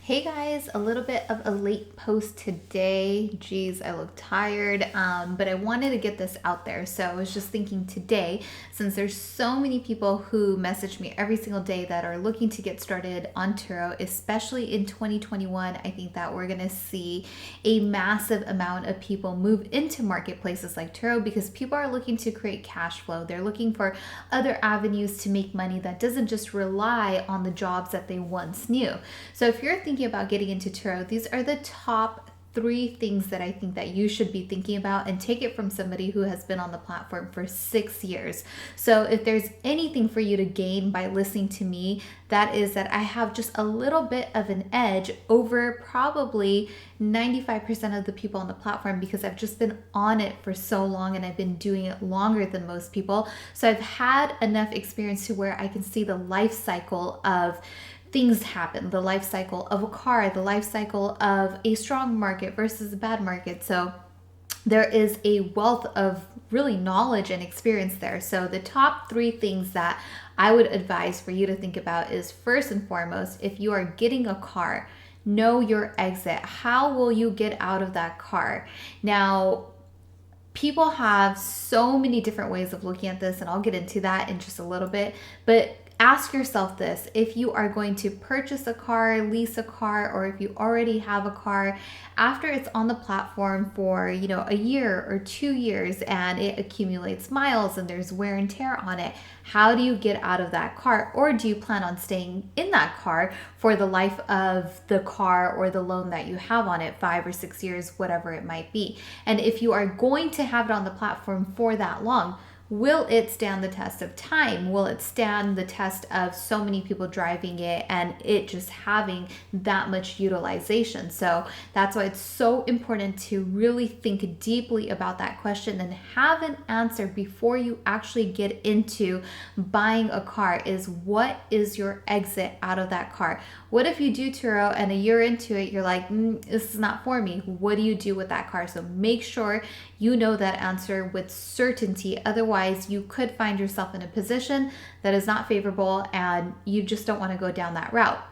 Hey guys, a little bit of a late post today. Geez, I look tired, but I wanted to get this out there. So I was just thinking today, since there's so many people who message me every single day that are looking to get started on Turo, especially in 2021, I think that we're gonna see a massive amount of people move into marketplaces like Turo because people are looking to create cash flow. They're looking for other avenues to make money that doesn't just rely on the jobs that they once knew. So if you're thinking about getting into Turo, these are the top 3 things that I think that you should be thinking about, and take it from somebody who has been on the platform for 6 years. So if there's anything for you to gain by listening to me, that is that I have just a little bit of an edge over probably 95% of the people on the platform because I've just been on it for so long and I've been doing it longer than most people. So I've had enough experience to where I can see the life cycle of things happen, the life cycle of a car, the life cycle of a strong market versus a bad market. So there is a wealth of really knowledge and experience there. So the top 3 things that I would advise for you to think about is, first and foremost, if you are getting a car, know your exit. How will you get out of that car? Now, people have so many different ways of looking at this, and I'll get into that in just a little bit. But ask yourself this: if you are going to purchase a car, lease a car, or if you already have a car, after it's on the platform for a year or 2 years and it accumulates miles and there's wear and tear on it, how do you get out of that car? Or do you plan on staying in that car for the life of the car or the loan that you have on it, 5 or 6 years, whatever it might be? And if you are going to have it on the platform for that long, will it stand the test of time? Will it stand the test of so many people driving it and it just having that much utilization? So that's why it's so important to really think deeply about that question and have an answer before you actually get into buying a car. Is what is your exit out of that car? What if you do Turo and a year into it, you're like, this is not for me. What do you do with that car? So make sure you know that answer with certainty. Otherwise, you could find yourself in a position that is not favorable and you just don't want to go down that route.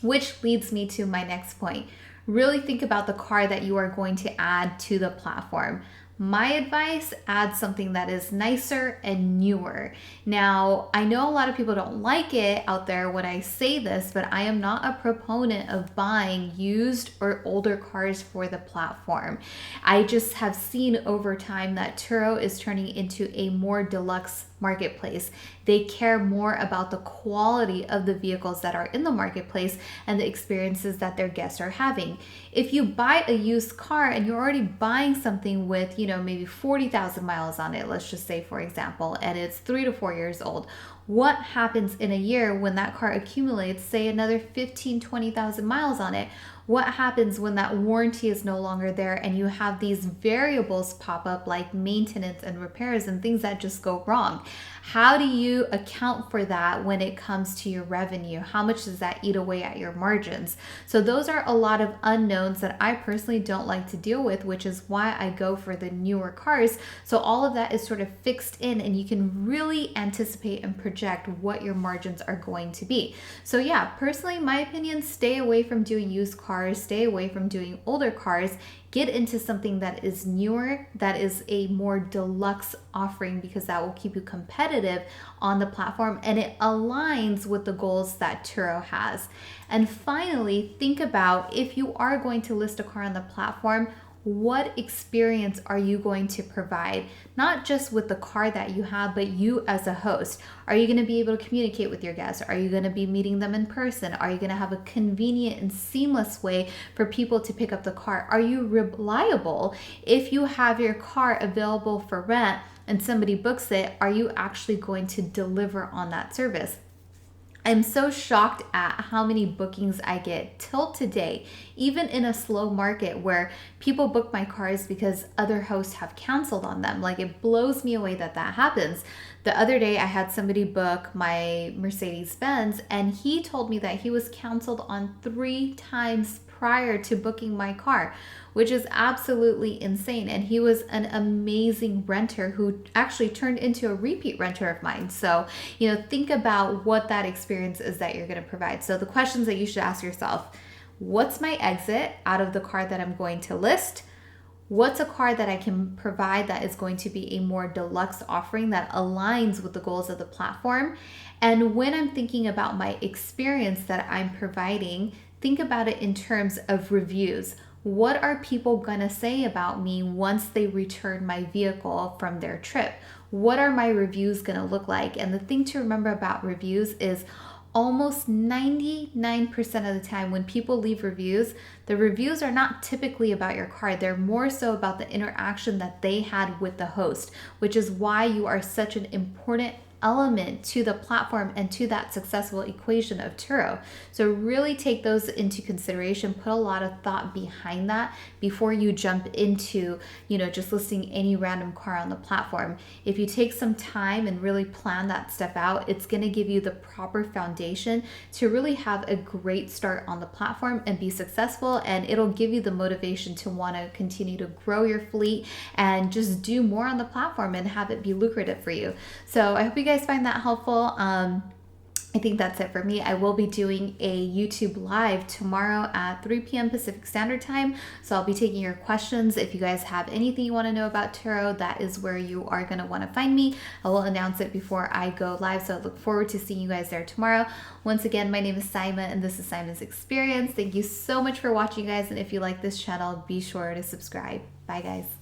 Which leads me to my next point. Really think about the car that you are going to add to the platform. My advice: add something that is nicer and newer. Now, I know a lot of people don't like it out there when I say this, but I am not a proponent of buying used or older cars for the platform. I just have seen over time that Turo is turning into a more deluxe marketplace. They care more about the quality of the vehicles that are in the marketplace and the experiences that their guests are having. If you buy a used car and you're already buying something with, maybe 40,000 miles on it, let's just say, for example, and it's 3 to 4 years old, what happens in a year when that car accumulates, say, another 15, 20,000 miles on it? What happens when that warranty is no longer there and you have these variables pop up like maintenance and repairs and things that just go wrong? How do you account for that when it comes to your revenue? How much does that eat away at your margins? So those are a lot of unknowns that I personally don't like to deal with, which is why I go for the newer cars. So all of that is sort of fixed in and you can really anticipate and project what your margins are going to be. So yeah, personally, my opinion, stay away from doing used cars, stay away from doing older cars. Get into something that is newer, that is a more deluxe offering, because that will keep you competitive on the platform and it aligns with the goals that Turo has. And finally, think about, if you are going to list a car on the platform, what experience are you going to provide? Not just with the car that you have, but you as a host. Are you going to be able to communicate with your guests? Are you going to be meeting them in person? Are you going to have a convenient and seamless way for people to pick up the car? Are you reliable? If you have your car available for rent and somebody books it, are you actually going to deliver on that service? I'm so shocked at how many bookings I get till today, even in a slow market where people book my cars because other hosts have canceled on them. Like, it blows me away that that happens. The other day I had somebody book my Mercedes-Benz and he told me that he was canceled on 3 times prior to booking my car, which is absolutely insane. And he was an amazing renter who actually turned into a repeat renter of mine. So, think about what that experience is that you're going to provide. So the questions that you should ask yourself: what's my exit out of the car that I'm going to list? What's a car that I can provide that is going to be a more deluxe offering that aligns with the goals of the platform? And when I'm thinking about my experience that I'm providing, think about it in terms of reviews. What are people gonna say about me once they return my vehicle from their trip? What are my reviews gonna look like? And the thing to remember about reviews is almost 99% of the time when people leave reviews, the reviews are not typically about your car. They're more so about the interaction that they had with the host, which is why you are such an important element to the platform and to that successful equation of Turo. So really take those into consideration, put a lot of thought behind that before you jump into, just listing any random car on the platform. If you take some time and really plan that stuff out, it's going to give you the proper foundation to really have a great start on the platform and be successful, and it'll give you the motivation to want to continue to grow your fleet and just do more on the platform and have it be lucrative for you. So I hope you guys find that helpful. I think that's it for me. I will be doing a YouTube live tomorrow at 3 p.m. Pacific Standard Time. So I'll be taking your questions. If you guys have anything you want to know about Turo, that is where you are going to want to find me. I will announce it before I go live. So I look forward to seeing you guys there tomorrow. Once again, my name is Saimah and this is Saimah's Experience. Thank you so much for watching, guys. And if you like this channel, be sure to subscribe. Bye, guys.